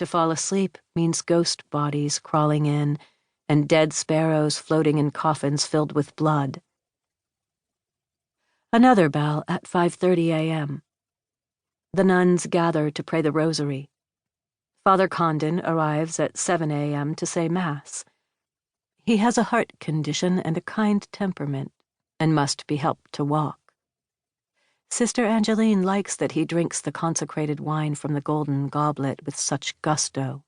To fall asleep means ghost bodies crawling in and dead sparrows floating in coffins filled with blood. Another bell at 5:30 a.m. The nuns gather to pray the rosary. Father Condon arrives at 7 a.m. to say Mass. He has a heart condition and a kind temperament, and must be helped to walk. Sister Angeline likes that he drinks the consecrated wine from the golden goblet with such gusto.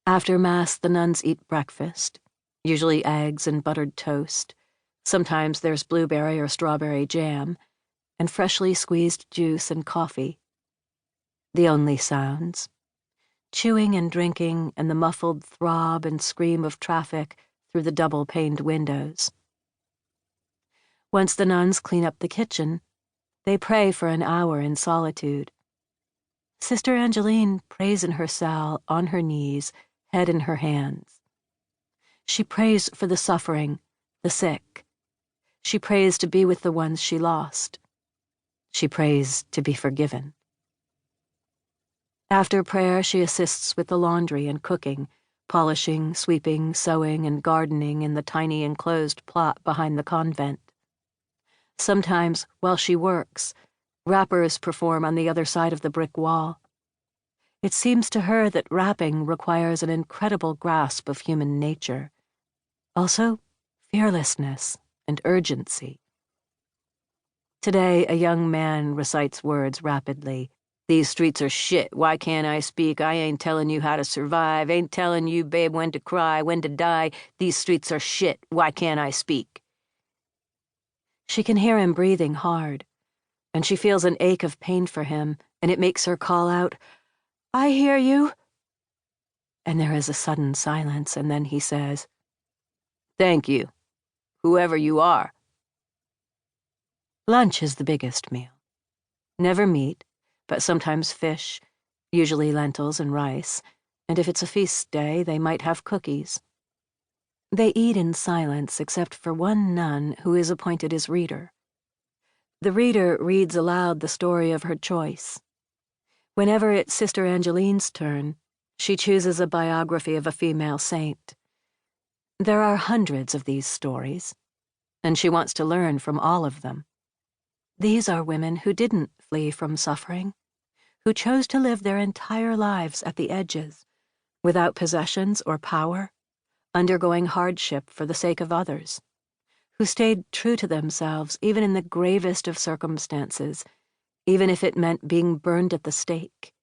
After Mass, the nuns eat breakfast, usually eggs and buttered toast. Sometimes there's blueberry or strawberry jam, and freshly squeezed juice and coffee. The only sounds: chewing and drinking and the muffled throb and scream of traffic through the double-paned windows. Once the nuns clean up the kitchen, they pray for an hour in solitude. Sister Angeline prays in her cell, on her knees, head in her hands. She prays for the suffering, the sick. She prays to be with the ones she lost. She prays to be forgiven. After prayer, she assists with the laundry and cooking, polishing, sweeping, sewing, and gardening in the tiny enclosed plot behind the convent. Sometimes, while she works, rappers perform on the other side of the brick wall. It seems to her that rapping requires an incredible grasp of human nature. Also, fearlessness and urgency. Today, a young man recites words rapidly. "These streets are shit. Why can't I speak? I ain't telling you how to survive. Ain't telling you, babe, when to cry, when to die. These streets are shit. Why can't I speak?" She can hear him breathing hard, and she feels an ache of pain for him, and it makes her call out, "I hear you." And there is a sudden silence, and then he says, "Thank you, whoever you are." Lunch is the biggest meal. Never meat, but sometimes fish, usually lentils and rice, and if it's a feast day, they might have cookies. They eat in silence except for one nun who is appointed as reader. The reader reads aloud the story of her choice. Whenever it's Sister Angeline's turn, she chooses a biography of a female saint. There are hundreds of these stories, and she wants to learn from all of them. These are women who didn't flee from suffering, who chose to live their entire lives at the edges, without possessions or power, undergoing hardship for the sake of others, who stayed true to themselves even in the gravest of circumstances, even if it meant being burned at the stake.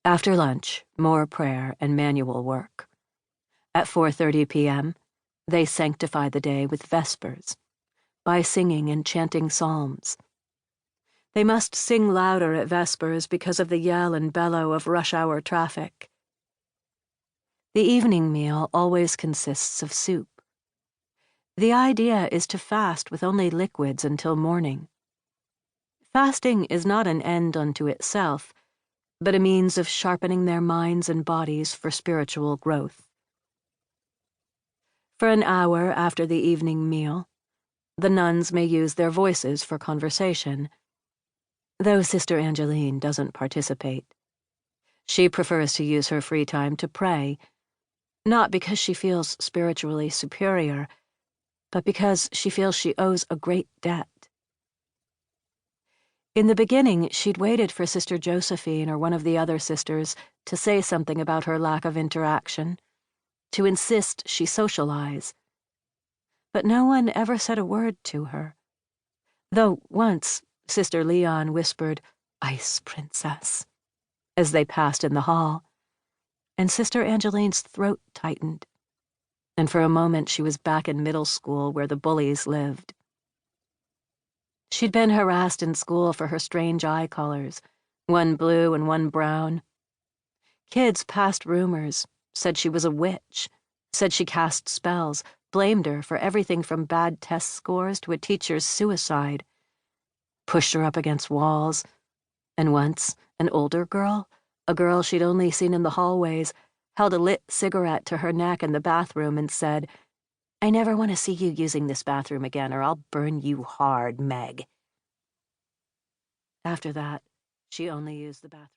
After lunch, more prayer and manual work. At 4:30 p.m., they sanctify the day with vespers, by singing and chanting psalms. They must sing louder at vespers because of the yell and bellow of rush-hour traffic. The evening meal always consists of soup. The idea is to fast with only liquids until morning. Fasting is not an end unto itself, but a means of sharpening their minds and bodies for spiritual growth. For an hour after the evening meal, the nuns may use their voices for conversation, though Sister Angeline doesn't participate. She prefers to use her free time to pray, not because she feels spiritually superior, but because she feels she owes a great debt. In the beginning, she'd waited for Sister Josephine or one of the other sisters to say something about her lack of interaction, to insist she socialize. But no one ever said a word to her, though once Sister Leon whispered, "Ice Princess," as they passed in the hall, and Sister Angeline's throat tightened, and for a moment she was back in middle school where the bullies lived. She'd been harassed in school for her strange eye colors, one blue and one brown. Kids passed rumors, said she was a witch, said she cast spells, blamed her for everything from bad test scores to a teacher's suicide, pushed her up against walls, and once, an older girl, a girl she'd only seen in the hallways, held a lit cigarette to her neck in the bathroom and said, "I never want to see you using this bathroom again, or I'll burn you hard, Meg." After that, she only used the bathroom.